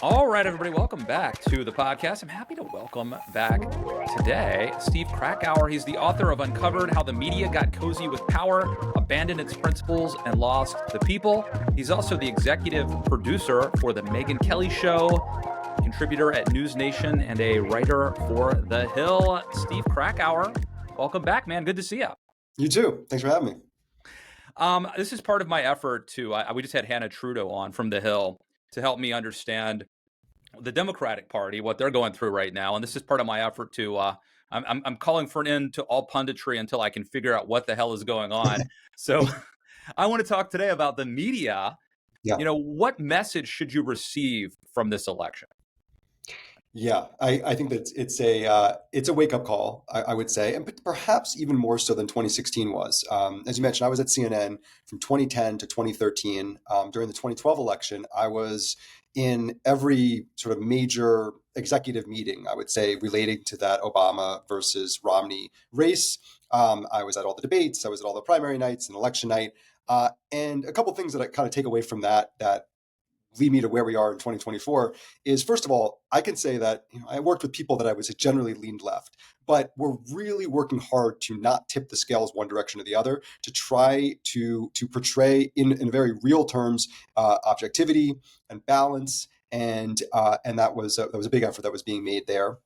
All right, everybody, welcome back to the podcast. I'm happy to welcome back today Steve Krakauer. He's the author of Uncovered: How the Media Got Cozy with Power, Abandoned Its Principles, and Lost the People. He's also the executive producer for The Megyn Kelly Show, contributor at News Nation, and a writer for The Hill. Steve Krakauer, welcome back, man. Good to see you. You too. Thanks for having me. This is part of my effort to, we just had Hannah Trudeau on from The Hill to help me understand the Democratic Party, what they're going through right now. And this is part of my effort to, I'm calling for an end to all punditry until I can figure out what the hell is going on. So I want to talk today about the media. Yeah. What message should you receive from this election? Yeah, I think that it's a wake up call, I would say, and perhaps even more so than 2016 was. As you mentioned, I was at CNN from 2010 to 2013. During the 2012 election, I was in every sort of major executive meeting, I would say, relating to that Obama versus Romney race. I was at all the debates. I was at all the primary nights and election night. And a couple things that I kind of take away from that lead me to where we are in 2024 is, first of all, I can say that I worked with people that I was generally leaned left, but we're really working hard to not tip the scales one direction or the other, to try to portray in very real terms objectivity and balance, and that was a big effort that was being made there.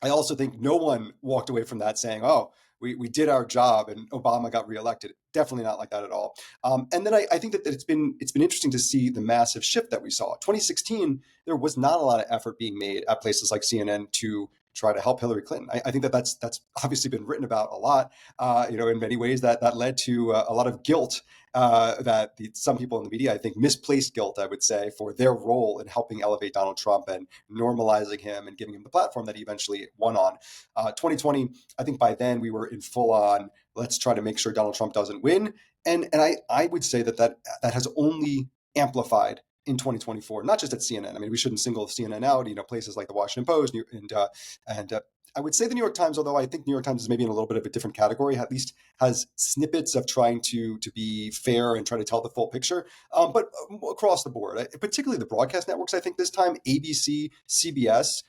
I also think no one walked away from that saying, "Oh, we did our job and Obama got reelected." Definitely not like that at all. And then I think that it's been interesting to see the massive shift that we saw. 2016, there was not a lot of effort being made at places like CNN to try to help Hillary Clinton. I think that that's obviously been written about a lot. In many ways that led to a lot of guilt some people in the media, I think, misplaced guilt, I would say, for their role in helping elevate Donald Trump and normalizing him and giving him the platform that he eventually won on. 2020, I think by then we were in full on, let's try to make sure Donald Trump doesn't win. And I would say that has only amplified in 2024, not just at CNN. I mean, we shouldn't single CNN out. Places like the Washington Post and I would say the New York Times, although I think New York Times is maybe in a little bit of a different category, at least has snippets of trying to be fair and try to tell the full picture. But across the board, particularly the broadcast networks, I think this time ABC, CBS,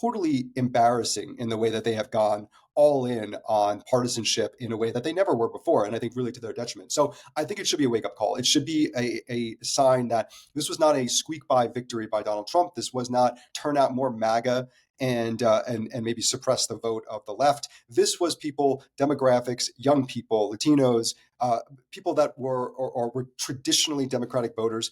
totally embarrassing in the way that they have gone all in on partisanship in a way that they never were before, and I think really to their detriment. So I think it should be a wake-up call. It should be a sign that this was not a squeak-by victory by Donald Trump. This was not turn out more MAGA and maybe suppress the vote of the left. This was people, demographics, young people, Latinos, people that were traditionally Democratic voters.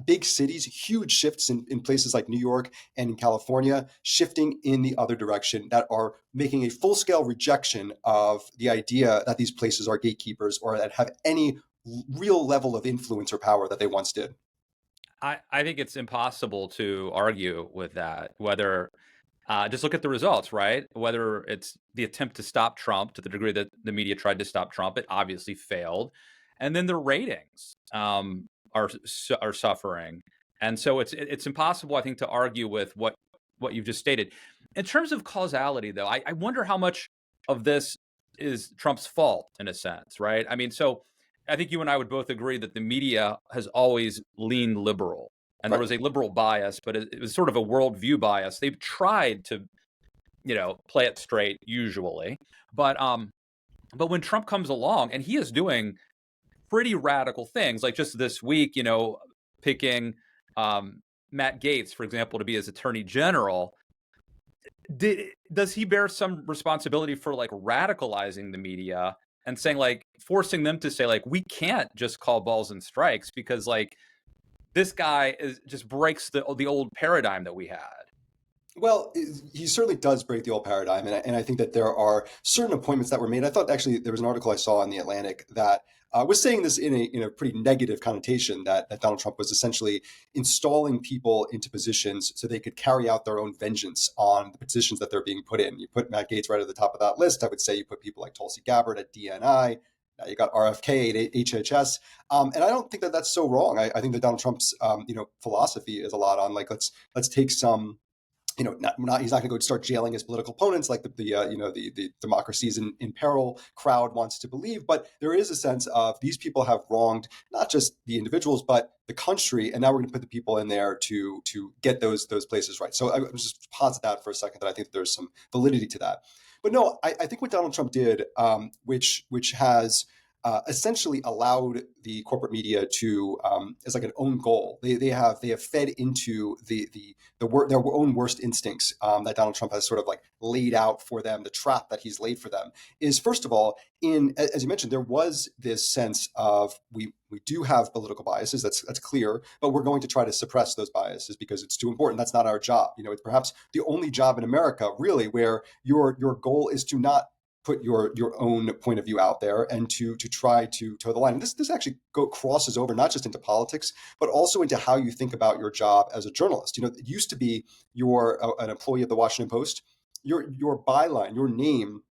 Big cities, huge shifts in places like New York and in California, shifting in the other direction, that are making a full-scale rejection of the idea that these places are gatekeepers or that have any real level of influence or power that they once did. I think it's impossible to argue with that, whether just look at the results, right? Whether it's the attempt to stop Trump to the degree that the media tried to stop Trump, it obviously failed. And then the ratings are suffering. And so it's impossible, I think, to argue with what you've just stated. In terms of causality, though, I wonder how much of this is Trump's fault, in a sense, right? I mean, so I think you and I would both agree that the media has always leaned liberal. And there Right. was a liberal bias, but it was sort of a worldview bias. They've tried to, play it straight usually, but when Trump comes along and he is doing pretty radical things, like just this week, picking Matt Gaetz, for example, to be his attorney general. Does he bear some responsibility for like radicalizing the media and saying, like, forcing them to say, like, we can't just call balls and strikes because, like, this guy just breaks the old paradigm that we had? Well, he certainly does break the old paradigm, and I think that there are certain appointments that were made. I thought actually there was an article I saw in the Atlantic that was saying this in a pretty negative connotation, that Donald Trump was essentially installing people into positions so they could carry out their own vengeance on the positions that they're being put in. You put Matt Gaetz right at the top of that list. I would say you put people like Tulsi Gabbard at DNI. You got RFK at HHS, and I don't think that that's so wrong. I think that Donald Trump's philosophy is a lot on, like, let's take some he's not going to go start jailing his political opponents like the democracy is in peril crowd wants to believe. But there is a sense of these people have wronged not just the individuals but the country, and now we're going to put the people in there to get those places right. So I was just posit that for a second, that I think that there's some validity to that. But no, I think what Donald Trump did, which has essentially allowed the corporate media to, as like an own goal. They have fed into their own worst instincts, that Donald Trump has sort of like laid out for them, the trap that he's laid for them. Is, first of all, as you mentioned, there was this sense of we do have political biases. That's clear, but we're going to try to suppress those biases because it's too important. That's not our job. It's perhaps the only job in America really where your goal is to not put your own point of view out there and to try to toe the line. And this actually crosses over not just into politics, but also into how you think about your job as a journalist. It used to be you're an employee of the Washington Post. Your byline, your name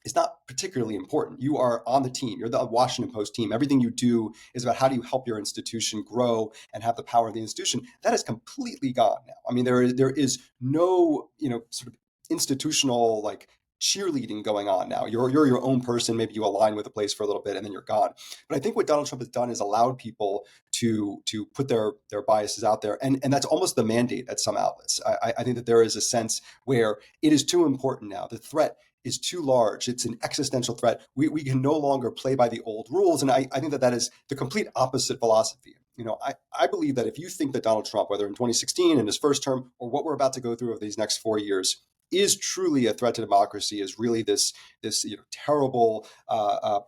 is not particularly important. You are on the team. You're the Washington Post team. Everything you do is about how do you help your institution grow and have the power of the institution. That is completely gone now. I mean, there is no sort of institutional like cheerleading going on now. You're your own person. Maybe you align with a place for a little bit and then you're gone. But I think what Donald Trump has done is allowed people to put their biases out there, and that's almost the mandate at some outlets. I think that there is a sense where it is too important now. The threat is too large. It's an existential threat. We can no longer play by the old rules. And I think that is the complete opposite philosophy. I believe that if you think that Donald Trump, whether in 2016 in his first term or what we're about to go through over these next 4 years, is truly a threat to democracy, is really this terrible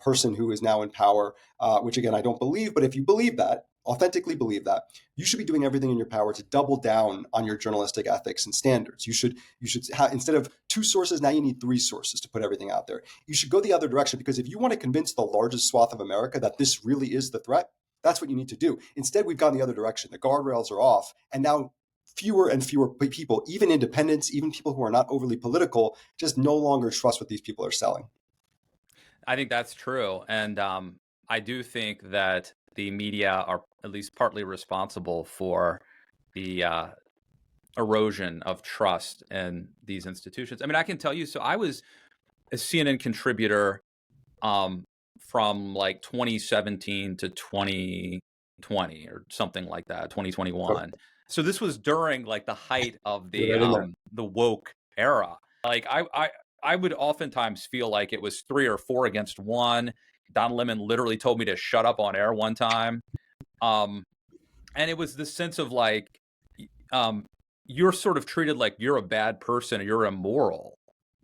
person who is now in power, which again, I don't believe. But if you believe that, authentically believe that, you should be doing everything in your power to double down on your journalistic ethics and standards. You should have, instead of 2 sources, now you need 3 sources to put everything out there. You should go the other direction, because if you want to convince the largest swath of America that this really is the threat, that's what you need to do. Instead, we've gone the other direction. The guardrails are off, and now fewer and fewer people, even independents, even people who are not overly political, just no longer trust what these people are selling. I think that's true. And I do think that the media are at least partly responsible for the erosion of trust in these institutions. I mean, I can tell you, so I was a CNN contributor from like 2017 to 2020 or something like that, 2021. So this was during like the height of You're right in there. the woke era. Like I would oftentimes feel like it was 3 or 4 against 1. Don Lemon literally told me to shut up on air one time. And it was this sense of like, you're sort of treated like you're a bad person or you're immoral.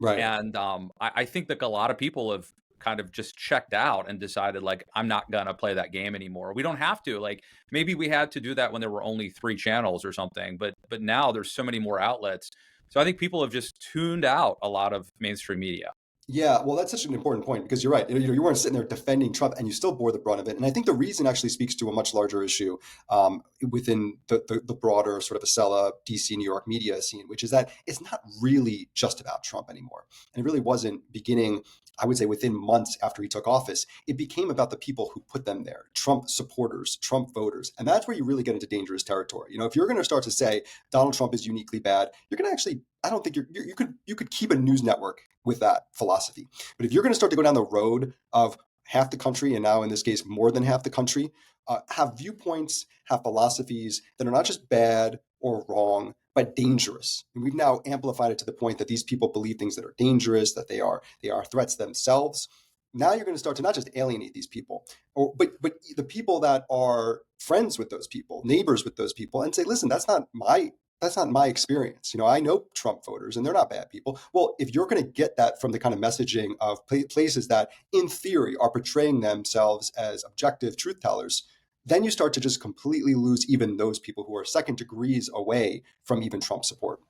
Right. And I think that a lot of people have kind of just checked out and decided like, I'm not gonna play that game anymore. We don't have to. Like, maybe we had to do that when there were only 3 channels or something, but now there's so many more outlets. So I think people have just tuned out a lot of mainstream media. Yeah, well, that's such an important point, because you're right. You weren't sitting there defending Trump, and you still bore the brunt of it. And I think the reason actually speaks to a much larger issue, within the broader sort of Acela, DC, New York media scene, which is that it's not really just about Trump anymore. And it really wasn't beginning, I would say, within months after he took office. It became about the people who put them there, Trump supporters, Trump voters. And that's where you really get into dangerous territory. If you're going to start to say Donald Trump is uniquely bad, you're going to actually, I don't think you could keep a news network with that philosophy. But if you're going to start to go down the road of half the country, and now in this case more than half the country, have viewpoints, have philosophies that are not just bad or wrong, but dangerous. And we've now amplified it to the point that these people believe things that are dangerous, that they are threats themselves. Now you're going to start to not just alienate these people, but the people that are friends with those people, neighbors with those people, and say, listen, that's not my experience. I know Trump voters and they're not bad people. Well, if you're going to get that from the kind of messaging of places that in theory are portraying themselves as objective truth tellers, then you start to just completely lose even those people who are second degrees away from even Trump support.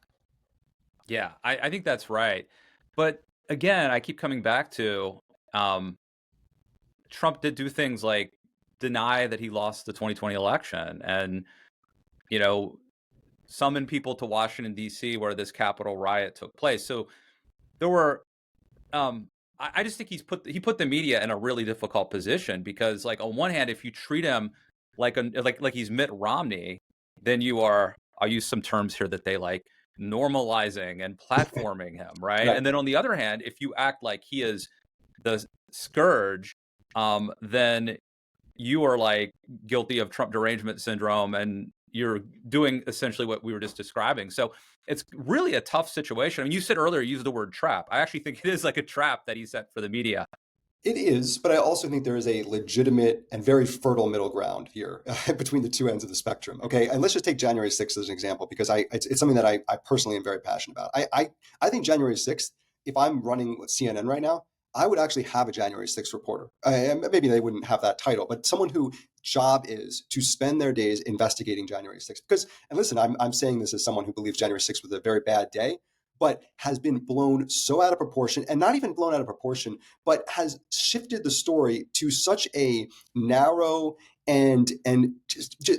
Yeah, I think that's right. But again, I keep coming back to Trump did do things like deny that he lost the 2020 election and, you know, summon people to Washington, D.C., where this Capitol riot took place. So there were, I just think he put the media in a really difficult position because, like, on one hand, if you treat him like he's Mitt Romney, then you are, I'll use some terms here that they like, normalizing and platforming him, right? Right. And then on the other hand, if you act like he is the scourge, then you are like guilty of Trump derangement syndrome, and you're doing essentially what we were just describing. So it's really a tough situation. I mean, you said earlier, you used the word trap. I actually think it is like a trap that he set for the media. It is, but I also think there is a legitimate and very fertile middle ground here between the two ends of the spectrum. Okay, and let's just take January 6th as an example because it's something that I personally am very passionate about. I think January 6th, if I'm running CNN right now, I would actually have a January 6th reporter. Maybe they wouldn't have that title, but someone who job is to spend their days investigating January 6th. Because, and listen, I'm saying this as someone who believes January 6th was a very bad day, but has been blown so out of proportion, and not even blown out of proportion, but has shifted the story to such a narrow and just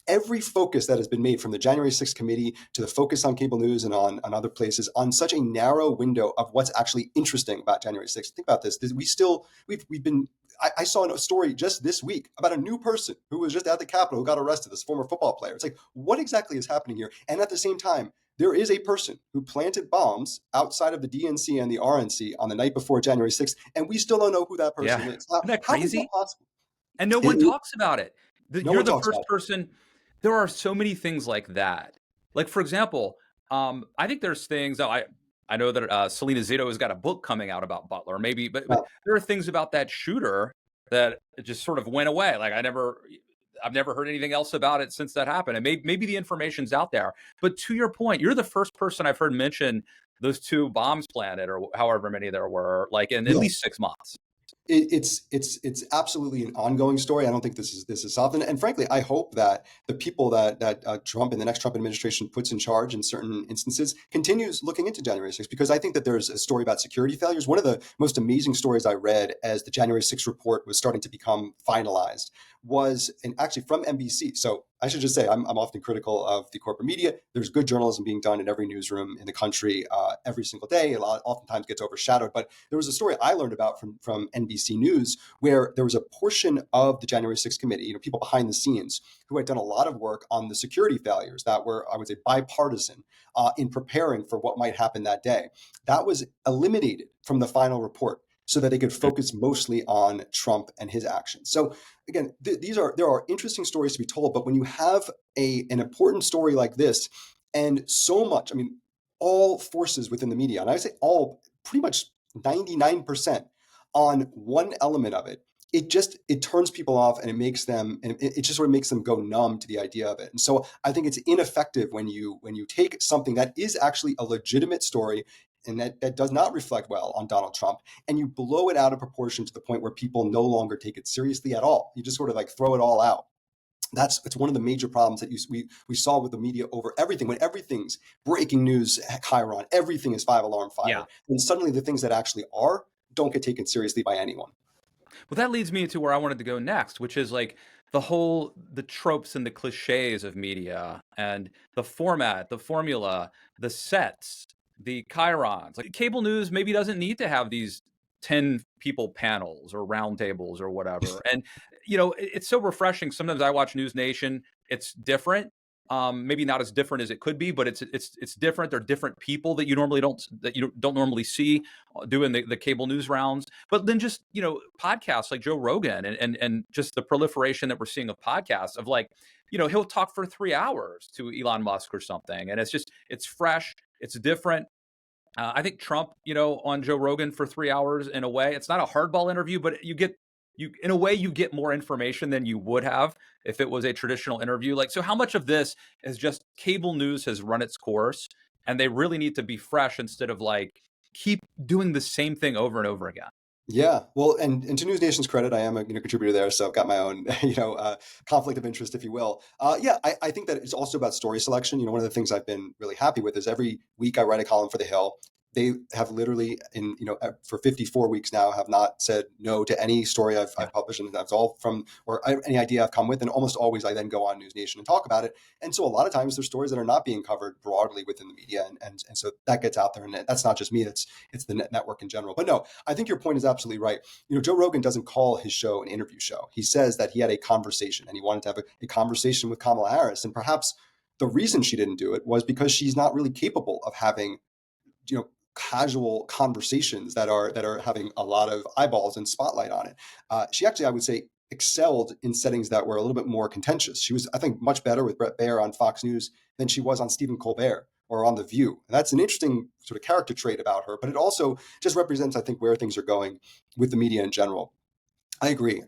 every focus that has been made from the January 6th committee to the focus on cable news and on other places on such a narrow window of what's actually interesting about January 6th. Think about this. We've been I saw a story just this week about a new person who was just at the Capitol who got arrested, this former football player. It's like, what exactly is happening here? And at the same time, there is a person who planted bombs outside of the DNC and the RNC on the night before January 6th, and we still don't know who that person Yeah. is. Isn't that How is that crazy? possible? And no one It, talks about it. no You're one the talks first about person. There are so many things like that. Like, for example, I think there's things. I know that Selena Zito has got a book coming out about Butler, maybe, but it. there are things about that shooter that just sort of went away. Like I've never heard anything else about it since that happened. And maybe the information's out there. But to your point, you're the first person I've heard mention those two bombs planted, or however many there were, like in at Yeah. least 6 months. It's absolutely an ongoing story. I don't think this is solved, and frankly, I hope that the people that Trump and the next Trump administration puts in charge in certain instances continues looking into January 6th, because I think that there's a story about security failures. One of the most amazing stories I read as the January 6th report was starting to become finalized was actually from NBC. So I should just say I'm often critical of the corporate media. There's good journalism being done in every newsroom in the country every single day. Oftentimes gets overshadowed. But there was a story I learned about from NBC News where there was a portion of the January 6th committee, people behind the scenes who had done a lot of work on the security failures that were, I would say, bipartisan in preparing for what might happen that day. That was eliminated from the final report so that they could focus mostly on Trump and his actions. So again, there are interesting stories to be told, but when you have an important story like this, and so much, I mean, all forces within the media, and I say all, pretty much 99% on one element of it, it turns people off, and it just sort of makes them go numb to the idea of it. And so I think it's ineffective when you take something that is actually a legitimate story and that does not reflect well on Donald Trump, and you blow it out of proportion to the point where people no longer take it seriously at all. You just sort of like throw it all out. It's one of the major problems that we saw with the media over everything. When everything's breaking news, Chiron, everything is 5 alarm fire, Yeah. and suddenly the things that actually are don't get taken seriously by anyone. Well, that leads me to where I wanted to go next, which is like the tropes and the cliches of media and the format, the formula, the sets, the chyrons. Like cable news maybe doesn't need to have these 10 people panels or roundtables or whatever. And it's so refreshing. Sometimes I watch News Nation. It's different. Maybe not as different as it could be, but it's different. They're different people that you don't normally see doing the cable news rounds. But then just podcasts like Joe Rogan and just the proliferation that we're seeing of podcasts of like he'll talk for 3 hours to Elon Musk or something, and it's fresh, it's different. I think Trump, on Joe Rogan for 3 hours, in a way, it's not a hardball interview, but in a way, you get more information than you would have if it was a traditional interview. Like, so how much of this is just cable news has run its course and they really need to be fresh instead of like keep doing the same thing over and over again? Yeah, well, and to News Nation's credit, I am a contributor there, so I've got my own conflict of interest, if you will. Yeah, I think that it's also about story selection. One of the things I've been really happy with is every week I write a column for The Hill. They have literally, for 54 weeks now, have not said no to any story I've published, and that's all from any idea I've come with, and almost always I then go on News Nation and talk about it. And so a lot of times there's stories that are not being covered broadly within the media, and so that gets out there, and that's not just me; it's the network in general. But no, I think your point is absolutely right. Joe Rogan doesn't call his show an interview show. He says that he had a conversation, and he wanted to have a conversation with Kamala Harris, and perhaps the reason she didn't do it was because she's not really capable of having, casual conversations that are having a lot of eyeballs and spotlight on it. She actually, I would say, excelled in settings that were a little bit more contentious. She was, I think, much better with Bret Baier on Fox News than she was on Stephen Colbert or on The View. And that's an interesting sort of character trait about her, but it also just represents, I think, where things are going with the media in general. I agree.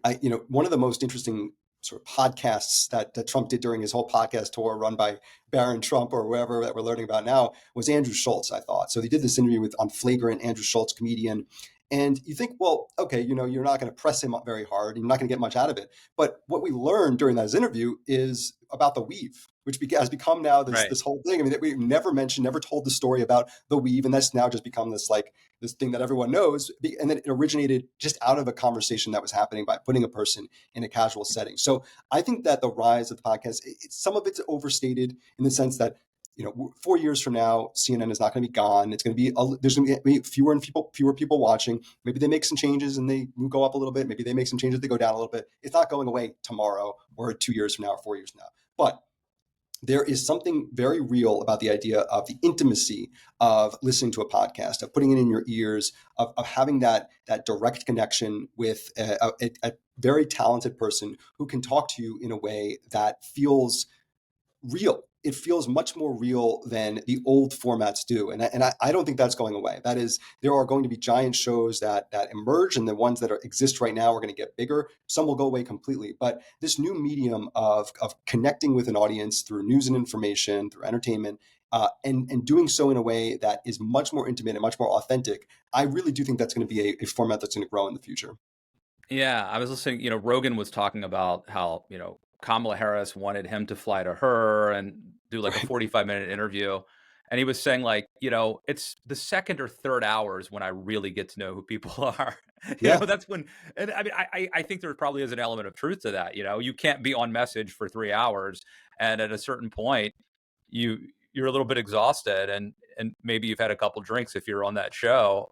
One of the most interesting sort of podcasts that Trump did during his whole podcast tour, run by Barron Trump or wherever that we're learning about now, was Andrew Schultz. I thought so. He did this interview with on Flagrant, Andrew Schultz, comedian. And you think, well, okay, you're not going to press him up very hard. You're not going to get much out of it. But what we learned during that interview is about the weave, which has become now Right. this whole thing. I mean, that we never mentioned, never told the story about the weave, and that's now just become this thing that everyone knows. And then it originated just out of a conversation that was happening by putting a person in a casual setting. So I think that the rise of the podcast, some of it's overstated in the sense that 4 years from now, CNN is not going to be gone. It's going to be there's going to be fewer people watching. Maybe they make some changes and they go up a little bit. Maybe they make some changes, they go down a little bit. It's not going away tomorrow or 2 years from now or 4 years from now. But there is something very real about the idea of the intimacy of listening to a podcast, of putting it in your ears, of having that direct connection with a very talented person who can talk to you in a way that feels real. It feels much more real than the old formats do. And I don't think that's going away. That is, there are going to be giant shows that emerge, and the ones that exist right now are going to get bigger. Some will go away completely. But this new medium of connecting with an audience through news and information, through entertainment, and doing so in a way that is much more intimate and much more authentic, I really do think that's going to be a format that's going to grow in the future. Yeah, I was listening, Rogan was talking about how, Kamala Harris wanted him to fly to her and do like a Right. 45-minute interview. And he was saying like, it's the second or third hours when I really get to know who people are. Yeah. That's when, and I mean, I think there probably is an element of truth to that. You can't be on message for 3 hours. And at a certain point, you you're a little bit exhausted, and maybe you've had a couple drinks if you're on that show.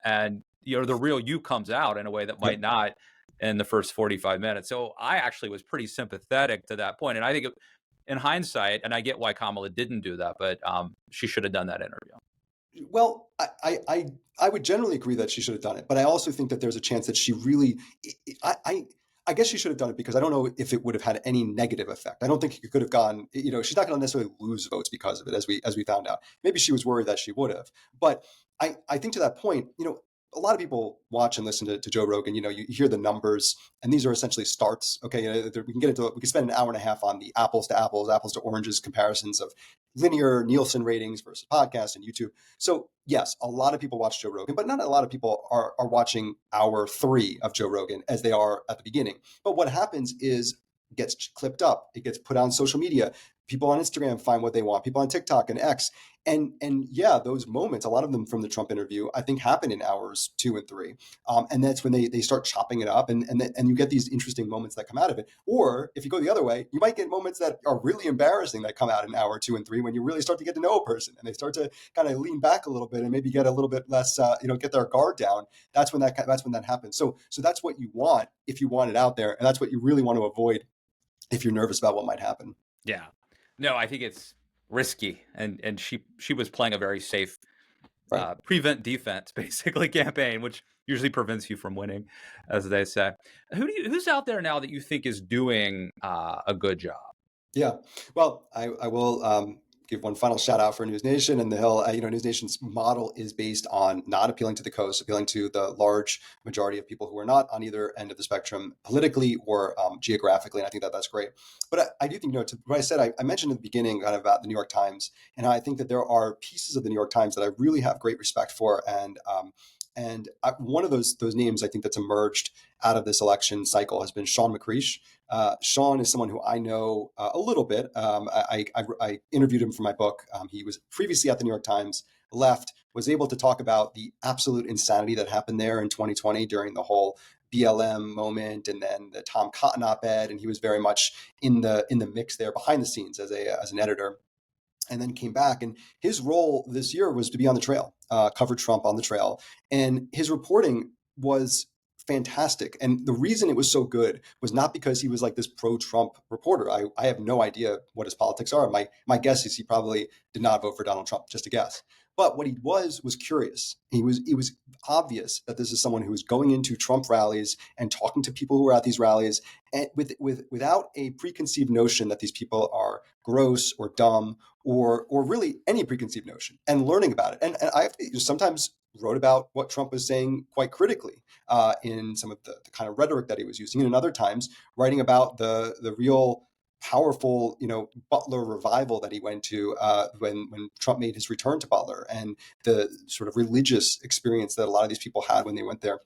And the real you comes out in a way that might Yep. not in the first 45 minutes. So I actually was pretty sympathetic to that point. And I think in hindsight, and I get why Kamala didn't do that, but she should have done that interview. Well, I would generally agree that she should have done it, but I also think that there's a chance that she really, I guess she should have done it because I don't know if it would have had any negative effect. I don't think it could have gone. She's not going to necessarily lose votes because of it, as we found out. Maybe she was worried that she would have, but I think to that point, a lot of people watch and listen to Joe Rogan. You hear the numbers, and these are essentially starts. Okay, we can spend an hour and a half on the apples to apples, apples to oranges comparisons of linear Nielsen ratings versus podcasts and YouTube. So yes, a lot of people watch Joe Rogan, but not a lot of people are watching hour 3 of Joe Rogan as they are at the beginning. But what happens is it gets clipped up, it gets put on social media. People on Instagram find what they want. People on TikTok and X, and yeah, those moments, a lot of them from the Trump interview, I think happen in hours 2 and 3, and that's when they start chopping it up, and you get these interesting moments that come out of it. Or if you go the other way, you might get moments that are really embarrassing that come out in hour 2 and 3 when you really start to get to know a person and they start to kind of lean back a little bit and maybe get a little bit less, get their guard down. That's when that happens. So that's what you want if you want it out there, and that's what you really want to avoid if you're nervous about what might happen. Yeah. No, I think it's risky, and she was playing a very safe Right. prevent defense basically campaign, which usually prevents you from winning, as they say. Who's out there now that you think is doing a good job? Yeah. Well, I will give one final shout out for News Nation and the Hill. News Nation's model is based on not appealing to the coast, appealing to the large majority of people who are not on either end of the spectrum politically or geographically. And I think that that's great. But I do think, to what I said, I mentioned at the beginning kind of about the New York Times, and I think that there are pieces of the New York Times that I really have great respect for. One of those names I think that's emerged out of this election cycle has been Sean McCreesh. Sean is someone who I know a little bit. I interviewed him for my book. He was previously at the New York Times, left, was able to talk about the absolute insanity that happened there in 2020 during the whole BLM moment, and then the Tom Cotton op-ed, and he was very much in the mix there behind the scenes as an editor, and then came back. And his role this year was to be on the trail, cover Trump on the trail, and his reporting was fantastic. And the reason it was so good was not because he was like this pro-Trump reporter. I have no idea what his politics are. My guess is he probably did not vote for Donald Trump, just a guess. But what he was curious. It was obvious that this is someone who was going into Trump rallies and talking to people who were at these rallies, and without a preconceived notion that these people are gross or dumb or really any preconceived notion, and learning about it. And I sometimes wrote about what Trump was saying quite critically in some of the kind of rhetoric that he was using, and in other times writing about the real powerful, Butler revival that he went to when Trump made his return to Butler, and the sort of religious experience that a lot of these people had when they went there.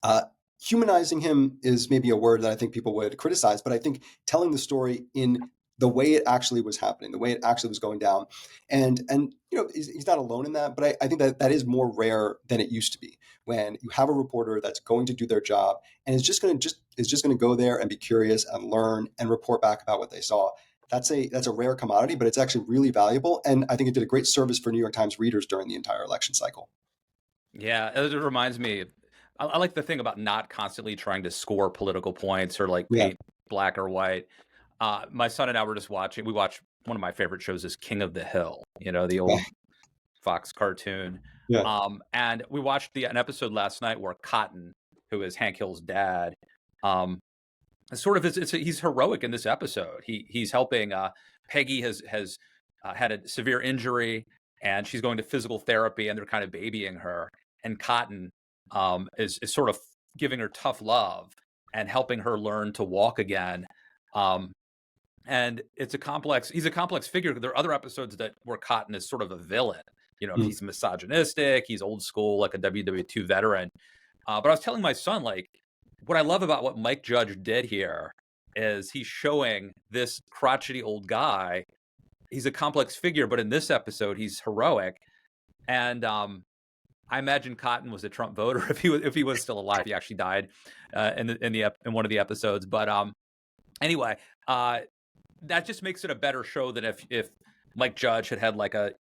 Uh, Humanizing him is maybe a word that I think people would criticize, but I think telling the story in the way it actually was happening, the way it actually was going down, and he's not alone in that, but I think that is more rare than it used to be, when you have a reporter that's going to do their job and is just going to go there and be curious and learn and report back about what they saw. That's a rare commodity, but it's actually really valuable, and I think it did a great service for New York Times readers during the entire election cycle. Yeah, it reminds me. I like the thing about not constantly trying to score political points or like Yeah, paint black or white. My son and I were just watching. We watched one of my favorite shows is King of the Hill. The yeah, old Fox cartoon. yeah. And we watched an episode last night where Cotton, who is Hank Hill's dad, um, sort of he's heroic in this episode. He's helping. Peggy has had a severe injury, and she's going to physical therapy, and they're kind of babying her. And Cotton is sort of giving her tough love and helping her learn to walk again. Um, and he's a complex figure. There are other episodes where Cotton is sort of a villain. Mm. He's misogynistic, he's old school, like a WW2 veteran. But I was telling my son, like, what I love about what Mike Judge did here is he's showing this crotchety old guy. He's a complex figure, but in this episode, he's heroic. And I imagine Cotton was a Trump voter if he was still alive. He actually died in one of the episodes. But anyway, that just makes it a better show than if Mike Judge had like a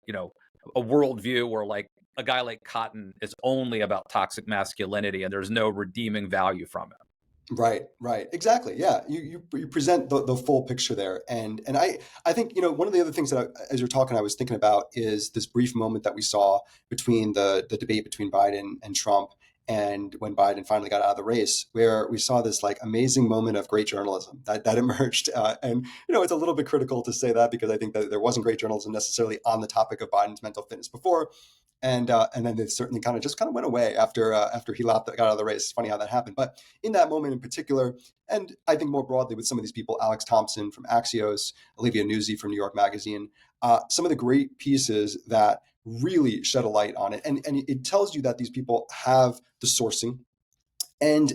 worldview where like a guy like Cotton is only about toxic masculinity and there's no redeeming value from it. Right, exactly. Yeah, you present the full picture there, and I think one of the other things that as you're talking, I was thinking about is this brief moment that we saw between the debate between Biden and Trump, and when Biden finally got out of the race, where we saw this like amazing moment of great journalism that emerged, and it's a little bit critical to say that because I think that there wasn't great journalism necessarily on the topic of Biden's mental fitness before. And then it certainly kind of went away after he got out of the race. It's funny how that happened, but in that moment in particular, and I think more broadly with some of these people, Alex Thompson from Axios, Olivia Nuzzi from New York Magazine, some of the great pieces that really shed a light on it, and it tells you that these people have the sourcing, and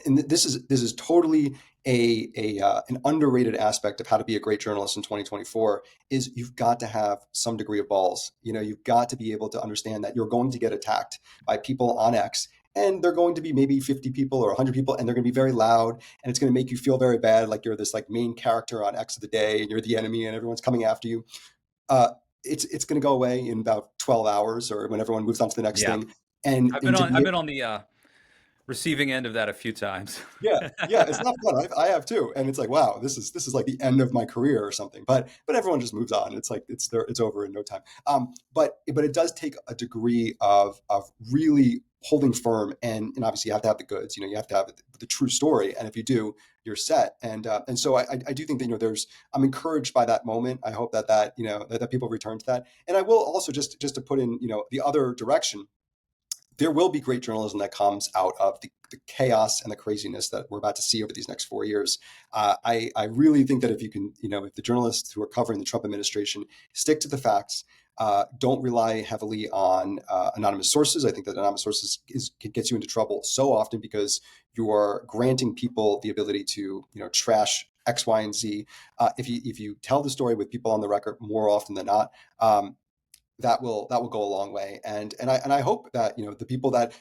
this is totally an underrated aspect of how to be a great journalist in 2024 is you've got to have some degree of balls. You've got to be able to understand that you're going to get attacked by people on X, and they're going to be maybe 50 people or 100 people, and they're going to be very loud, and it's going to make you feel very bad, like you're this like main character on X of the day and you're the enemy and everyone's coming after you. uh, it's going to go away in about 12 hours or when everyone moves on to the next Yeah. thing. And to I've be been on the receiving end of that a few times. yeah, it's not fun. I have too, and it's like, wow, this is like the end of my career or something. But everyone just moves on. It's like it's there, it's over in no time. But it does take a degree of really holding firm, and obviously you have to have the goods. You have to have the true story, and if you do, you're set. And so I do think that I'm encouraged by that moment. I hope that people return to that, and I will also just to put in the other direction, there will be great journalism that comes out of the chaos and the craziness that we're about to see over these next 4 years. I really think that if you can, if the journalists who are covering the Trump administration stick to the facts, don't rely heavily on anonymous sources. I think that anonymous sources gets you into trouble so often because you are granting people the ability to, trash X, Y, and Z. If you tell the story with people on the record more often than not, that will go a long way. And I hope that the people that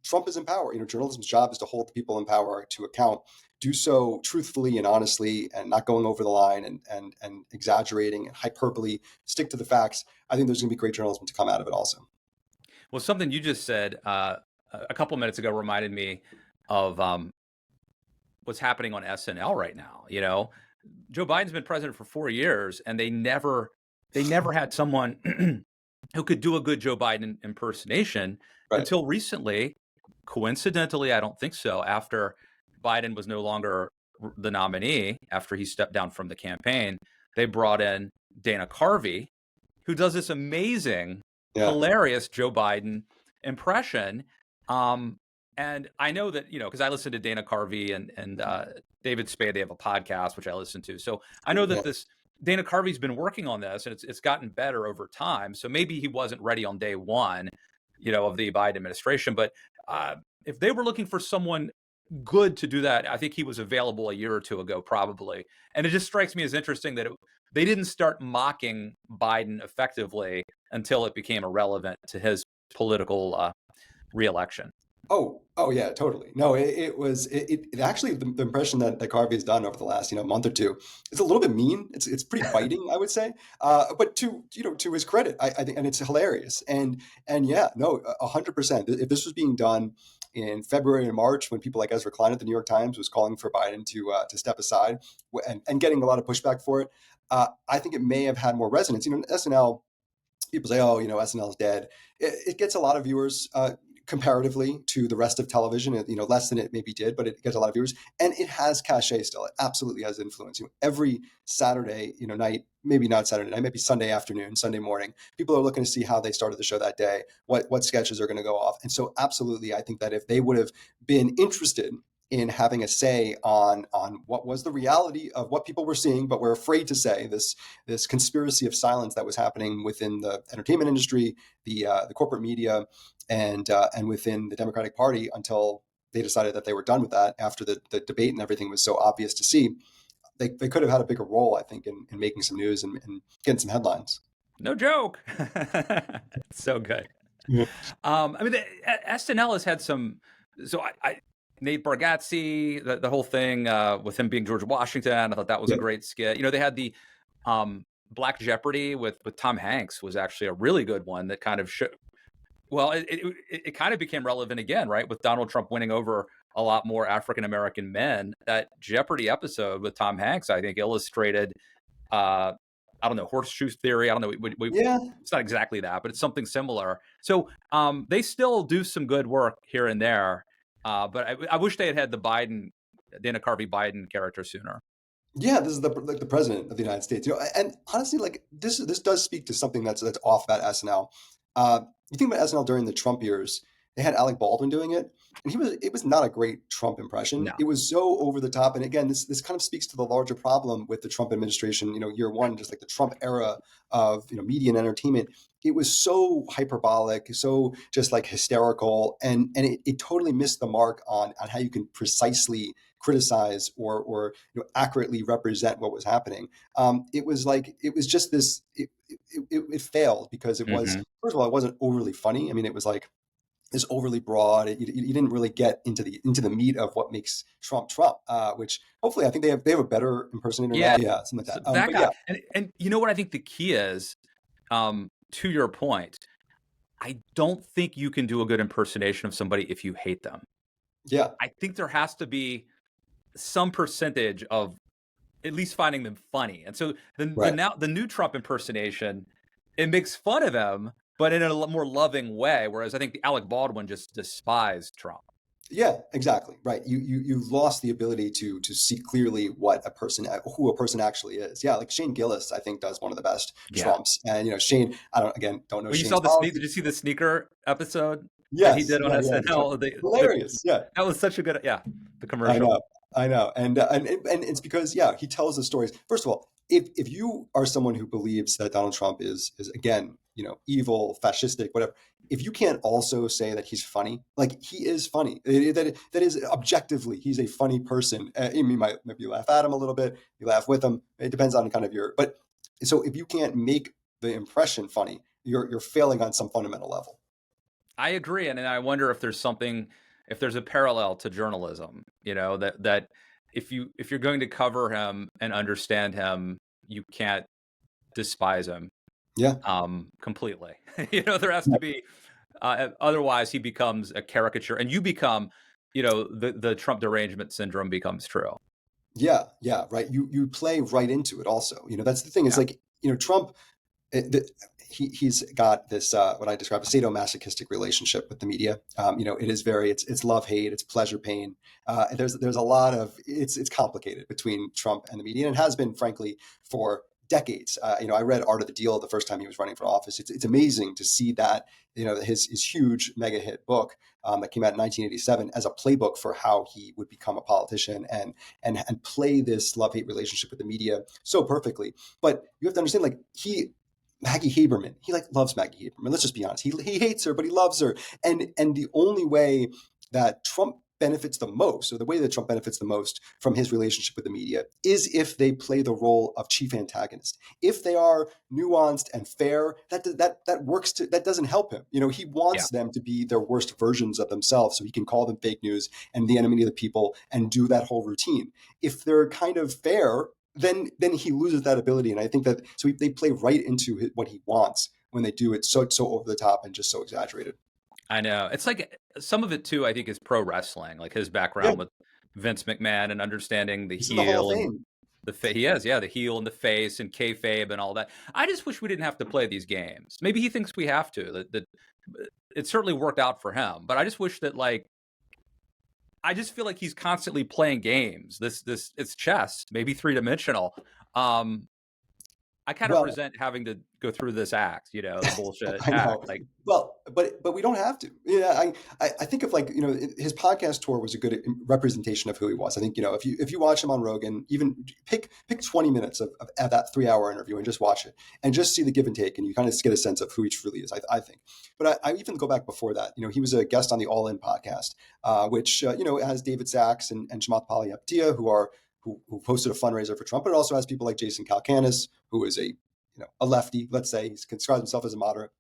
Trump is in power, journalism's job is to hold the people in power to account, do so truthfully and honestly, and not going over the line and exaggerating and hyperbole. Stick to the facts. I think there's going to be great journalism to come out of it also. Well, something you just said a couple minutes ago reminded me. of what's happening on SNL right now. You know, Joe Biden's been president for 4 years, and they never had someone who could do a good Joe Biden impersonation Right. until recently. Coincidentally, I don't think so. After Biden was no longer the nominee, after he stepped down from the campaign, they brought in Dana Carvey, who does this amazing, Yeah. hilarious Joe Biden impression. Um, and I know that, you know, because I listen to Dana Carvey and David Spade. They have a podcast which I listen to, so I know Yeah. that this Dana Carvey's been working on this, and it's gotten better over time. So maybe he wasn't ready on day one, you know, of the Biden administration. But uh, if they were looking for someone good to do that, I think he was available a year or two ago, probably. And it just strikes me as interesting that they didn't start mocking Biden effectively until it became irrelevant to his political reelection. Oh yeah, totally. No, it actually the impression that Carvey has done over the last month or two is a little bit mean. It's pretty biting, I would say. But to his credit, I think, and it's hilarious. And yeah, no, 100%. If this was being done in February and March, when people like Ezra Klein at the New York Times was calling for Biden to step aside and getting a lot of pushback for it, I think it may have had more resonance. SNL, people say, oh, SNL is dead. It gets a lot of viewers comparatively to the rest of television. Less than it maybe did, but it gets a lot of viewers, and it has cachet still. It absolutely has influence. Every Saturday, night, maybe not Saturday night, maybe Sunday afternoon, Sunday morning, people are looking to see how they started the show that day, what sketches are going to go off, and so absolutely, I think that if they would have been interested in having a say on what was the reality of what people were seeing, but were afraid to say, this conspiracy of silence that was happening within the entertainment industry, the corporate media, and within the Democratic Party, until they decided that they were done with that after the debate and everything was so obvious to see. They could have had a bigger role, I think, in making some news and getting some headlines. No joke. It's so good. Yeah. I mean, SNL has had some. So Nate Bargatze, the whole thing with him being George Washington, I thought that was a Yeah. great skit. You know, they had the Black Jeopardy with Tom Hanks was actually a really good one that kind of well, it kind of became relevant again, right? With Donald Trump winning over a lot more African American men. That Jeopardy episode with Tom Hanks, I think, illustrated uh, I don't know, horseshoe theory. I don't know. Yeah. It's not exactly that, but it's something similar. So they still do some good work here and there. But I wish they had the Dana Carvey Biden character sooner. Yeah, this is the president of the United States. And honestly, like this does speak to something that's off about SNL. You think about SNL during the Trump years, they had Alec Baldwin doing it, and it was not a great Trump impression. No. It was so over the top. And again, this kind of speaks to the larger problem with the Trump administration. Year one, just like the Trump era of media and entertainment, it was so hyperbolic, so just like hysterical, and it totally missed the mark on how you can precisely criticize or accurately represent what was happening. It was just this. It failed because it was, Hmm. first of all, it wasn't overly funny. I mean, it was like this overly broad. You didn't really get into the meat of what makes Trump Trump. Which hopefully, I think they have a better impersonator Yeah, now. Yeah, something like so that. that But guy, yeah, and you know what I think the key is. To your point, I don't think you can do a good impersonation of somebody if you hate them. yeah, I think there has to be some percentage of at least finding them funny. And so right. the new Trump impersonation, it makes fun of him, but in a more loving way. Whereas I think the Alec Baldwin just despised Trump. Yeah, exactly. Right. You lost the ability to see clearly who a person actually is. Yeah, like Shane Gillis, I think, does one of the best Yeah. Trumps. And Shane, I don't know Well, you Shane's saw the sneak. politics. Did you see the sneaker episode that he Yes, did on yeah, yeah, SNL? hilarious. Yeah, That was such a good, yeah, the I commercial. know, I know, and it's because he tells the stories. First of all, if you are someone who believes that Donald Trump is again evil, fascistic, whatever, if you can't also say that he's funny, like he is funny, that is objectively he's a funny person. You might maybe laugh at him a little bit, you laugh with him. It depends on kind of but so if you can't make the impression funny, you're failing on some fundamental level. I agree, and I wonder if there's a parallel to journalism. You know that if you're going to cover him and understand him, you can't despise him Yeah. completely. You know, there has to be otherwise he becomes a caricature, and you become the Trump derangement syndrome becomes true. Yeah, yeah, right. You play right into it. Also, that's the thing. Is Yeah, like Trump. He's got this what I describe as sadomasochistic relationship with the media. It is very it's love hate, it's pleasure pain. There's a lot of it's complicated between Trump and the media, and it has been frankly for decades. I read Art of the Deal the first time he was running for office. It's amazing to see that his huge mega hit book that came out in 1987 as a playbook for how he would become a politician and play this love hate relationship with the media so perfectly. But you have to understand, like Maggie Haberman. He loves Maggie Haberman. Let's just be honest. He hates her, but he loves her. And the only way that Trump benefits the most, or the way that Trump benefits the most from his relationship with the media, is if they play the role of chief antagonist. If they are nuanced and fair, that works. That doesn't help him. He yeah. wants them to be their worst versions of themselves, so he can call them fake news and the enemy of the people and do that whole routine. If they're kind of fair, then he loses that ability. And I think that so they play right into what he wants when they do it so over the top and just so exaggerated. I know. It's like some of it too, I think, is pro wrestling, like his Yeah, background with Vince McMahon and understanding the he's in the Hall of heel and Fame. he is, yeah, the heel and the face and kayfabe and all that. I just wish we didn't have to play these games. Maybe he thinks we have to. That it certainly worked out for him, but I just wish that I just feel like he's constantly playing games. This it's chess, maybe three-dimensional. Um, I kind of Well, resent having to go through this act, the bullshit I act. know. Like, Well, but we don't have to. Yeah, I think of his podcast tour was a good representation of who he was. I think if you watch him on Rogan, even pick 20 minutes of that 3 hour interview and just watch it and just see the give and take, and you kind of get a sense of who he truly is. I think. But I even go back before that. He was a guest on the All In podcast, which has David Sachs and Chamath Palihapitiya, who hosted a fundraiser for Trump, but it also has people like Jason Calacanis, who is a lefty, let's say. He describes himself as a moderate.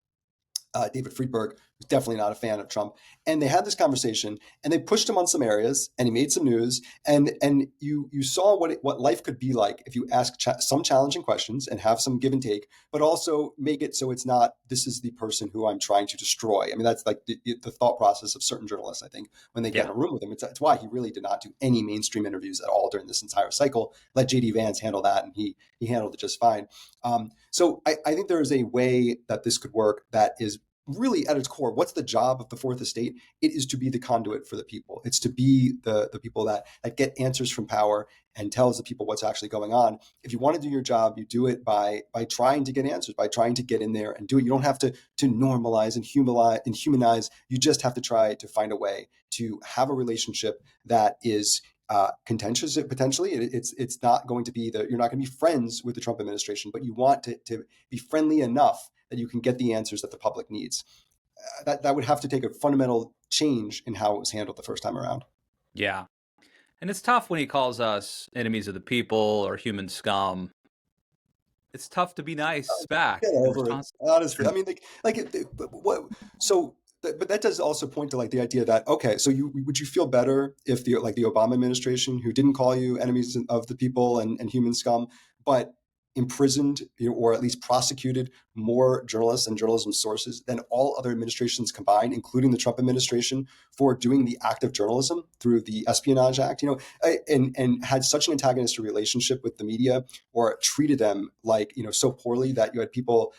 David Friedberg, who's definitely not a fan of Trump. And they had this conversation, and they pushed him on some areas, and he made some news. And you saw what life could be like if you ask some challenging questions and have some give and take, but also make it so it's not, this is the person who I'm trying to destroy. I mean, that's like the thought process of certain journalists, I think, when they get yeah, in a room with him. It's why he really did not do any mainstream interviews at all during this entire cycle. Let JD Vance handle that, and he handled it just fine. So I think there is a way that this could work that is really at its core, what's the job of the fourth estate? It is to be the conduit for the people. It's to be the people that get answers from power and tells the people what's actually going on. If you want to do your job, you do it by trying to get answers, by trying to get in there and do it. You don't have to normalize and humanize. You just have to try to find a way to have a relationship that is contentious potentially. It's not going to be you're not going to be friends with the Trump administration, but you want to be friendly enough that you can get the answers that the public needs. That would have to take a fundamental change in how it was handled the first time around. yeah. And it's tough when he calls us enemies of the people or human scum. It's tough to be nice back Get in over it, response. honestly. I mean, what? So, but that does also point to the idea that okay, so would you feel better if the Obama administration, who didn't call you enemies of the people and human scum, but imprisoned or at least prosecuted more journalists and journalism sources than all other administrations combined, including the Trump administration, for doing the act of journalism through the Espionage Act, and had such an antagonistic relationship with the media, or treated them so poorly that you had people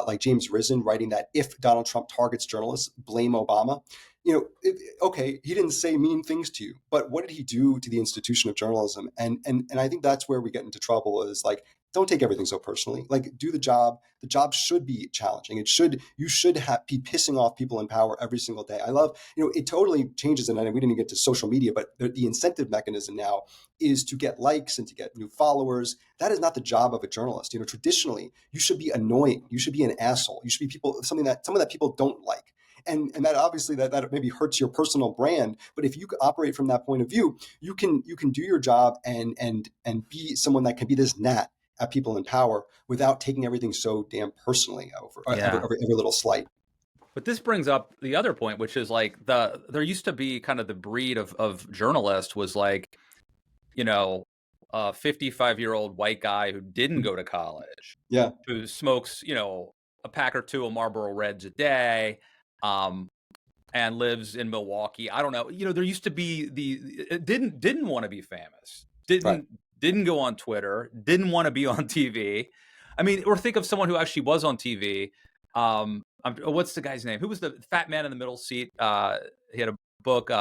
like James Risen writing that if Donald Trump targets journalists, blame Obama. Okay, he didn't say mean things to you, but what did he do to the institution of journalism? And I think that's where we get into trouble. Is don't take everything so personally. Do the job. The job should be challenging. You should be pissing off people in power every single day. I love, it totally changes. And we didn't even get to social media, but the incentive mechanism now is to get likes and to get new followers. That is not the job of a journalist. Traditionally, you should be annoying. You should be an asshole. You should be someone that people don't like. And that obviously that maybe hurts your personal brand. But if you operate from that point of view, you can do your job and be someone that can be this gnat at people in power without taking everything so damn personally over Yeah. every little slight. But this brings up the other point, which is there used to be kind of the breed of journalist was a 55-year-old white guy who didn't go to college, Yeah. who smokes, a pack or two of Marlboro Reds a day, and lives in Milwaukee. I don't know. There used to be didn't want to be famous. Right. Didn't go on Twitter. Didn't want to be on TV. I mean, or think of someone who actually was on TV. What's the guy's name? Who was the fat man in the middle seat? He had a book.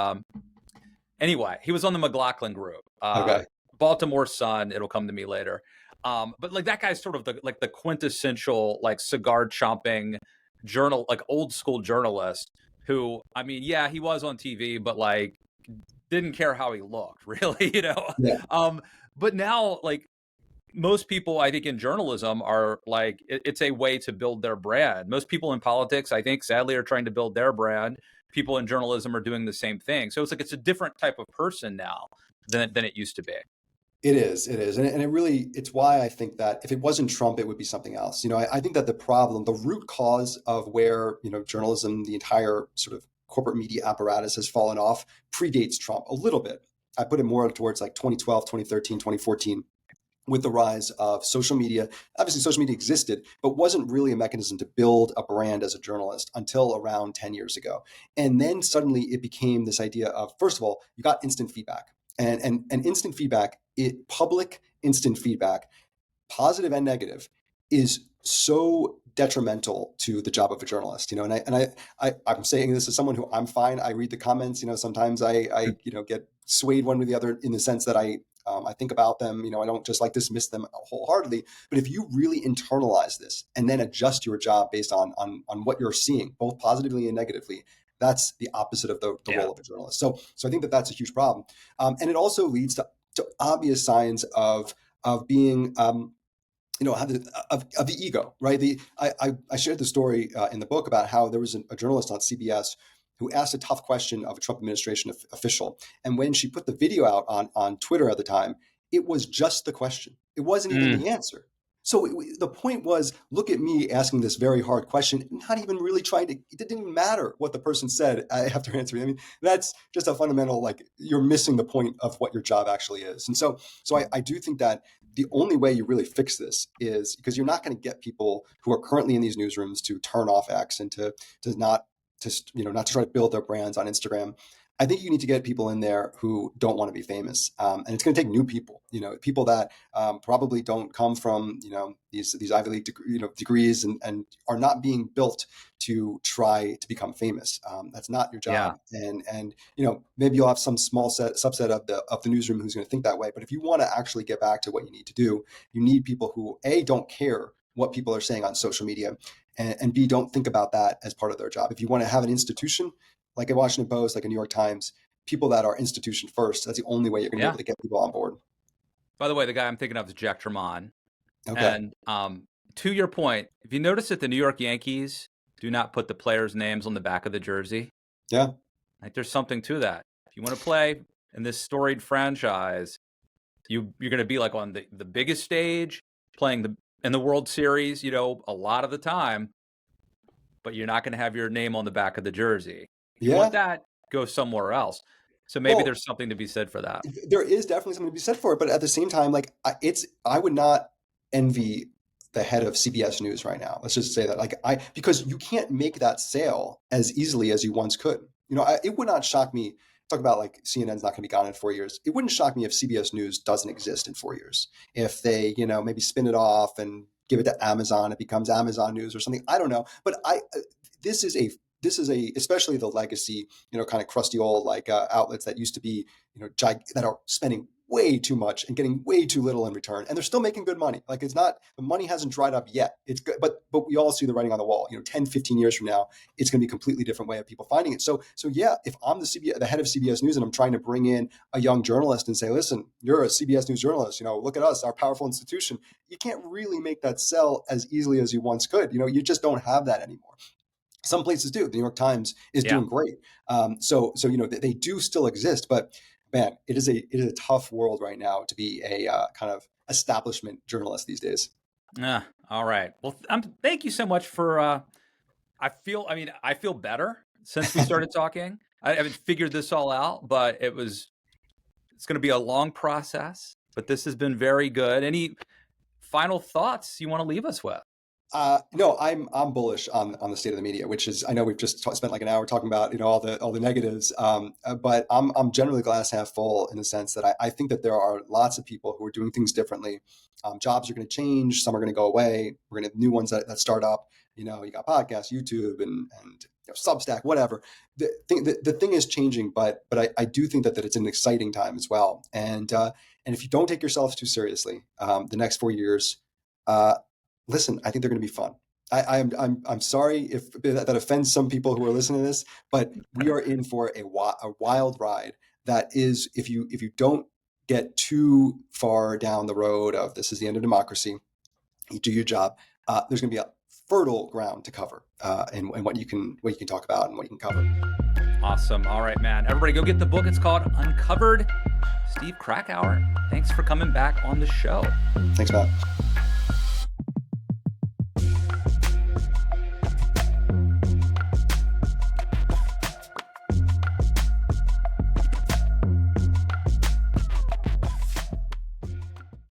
Anyway, he was on the McLaughlin Group. Okay. Baltimore Sun. It'll come to me later. But like that guy's sort of the quintessential like cigar chomping like old school journalist who, I mean, yeah, he was on TV, but like didn't care how he looked, really. Yeah. But now, like most people, I think in journalism are like, it's a way to build their brand. Most people in politics, I think, sadly, are trying to build their brand. People in journalism are doing the same thing. So it's like it's a different type of person now than it used to be. It is, and it's why I think that if it wasn't Trump, it would be something else. I think that the root cause of where journalism, the entire sort of corporate media apparatus has fallen off, predates Trump a little bit. I put it more towards like 2012, 2013, 2014, with the rise of social media. Obviously, social media existed, but wasn't really a mechanism to build a brand as a journalist until around 10 years ago. And then suddenly it became this idea of, first of all, you got instant feedback. And instant feedback, public instant feedback, positive and negative, is so detrimental to the job of a journalist. I'm saying this as someone who I'm fine. I read the comments. Sometimes I get swayed one way or the other in the sense that I think about them. I don't just like dismiss them wholeheartedly. But if you really internalize this and then adjust your job based on what you're seeing, both positively and negatively, that's the opposite of the role of a journalist. So I think that that's a huge problem, and it also leads to obvious signs of being of the ego, right? I shared the story in the book about how there was a journalist on CBS who asked a tough question of a Trump administration official, and when she put the video out on Twitter at the time, it was just the question. It wasn't even the answer. So the point was, look at me asking this very hard question, not even really trying to. It didn't even matter what the person said after answering. I mean, that's just a fundamental, like, you're missing the point of what your job actually is. And so I do think that the only way you really fix this is because you're not going to get people who are currently in these newsrooms to turn off X and to not not to try to build their brands on Instagram. I think you need to get people in there who don't want to be famous, and it's going to take new people. People that probably don't come from these Ivy League degrees and are not being built to try to become famous. That's not your job, and maybe you'll have some small subset of the newsroom who's going to think that way. But if you want to actually get back to what you need to do, you need people who don't care what people are saying on social media, and B, don't think about that as part of their job. If you want to have an institution like a Washington Post, like a New York Times, people that are institution first, that's the only way you're going to be able to get people on board. By the way, the guy I'm thinking of is Jack Tremont. Okay. And to your point, if you notice that the New York Yankees do not put the players' names on the back of the jersey, yeah, like there's something to that. If you want to play in this storied franchise, you're going to be like on the biggest stage, playing in the World Series, a lot of the time, but you're not going to have your name on the back of the jersey. If you want that, go somewhere else. So maybe there's something to be said for that. There is definitely something to be said for it, but at the same time, like I would not envy the head of CBS News right now. Let's just say that, because you can't make that sale as easily as you once could. It would not shock me. Talk about like CNN's not going to be gone in 4 years. It wouldn't shock me if CBS News doesn't exist in 4 years. If they, maybe spin it off and give it to Amazon, it becomes Amazon News or something. I don't know, but this is especially the legacy, kind of crusty old outlets that used to be, that are spending way too much and getting way too little in return, and they're still making good money. Like, it's not, the money hasn't dried up yet. It's good, but we all see the writing on the wall. 10, 15 years from now, it's going to be a completely different way of people finding it. So yeah, if I'm the head of CBS News and I'm trying to bring in a young journalist and say, listen, you're a CBS News journalist, look at us, our powerful institution. You can't really make that sell as easily as you once could. You just don't have that anymore. Some places do. The New York Times is doing great. So they do still exist, but man, it is a tough world right now to be a kind of establishment journalist these days. All right. Well, thank you so much for. I feel better since we started talking. I haven't figured this all out, but it's going to be a long process. But this has been very good. Any final thoughts you want to leave us with? No, I'm bullish on the state of the media, which is, I know we've just spent like an hour talking about, all the negatives, but I'm generally glass half full in the sense that I think that there are lots of people who are doing things differently. Jobs are going to change, some are going to go away. We're going to have new ones that start up. You got podcasts, YouTube, and Substack, whatever. The thing is changing, but I do think that it's an exciting time as well. And if you don't take yourself too seriously, the next 4 years. Listen, I think they're going to be fun. I'm sorry if that offends some people who are listening to this, but we are in for a wild ride. That is, if you don't get too far down the road of this is the end of democracy, you do your job. There's going to be a fertile ground to cover, and what you can talk about and what you can cover. Awesome. All right, man. Everybody go get the book. It's called Uncovered. Steve Krakauer, thanks for coming back on the show. Thanks, Matt.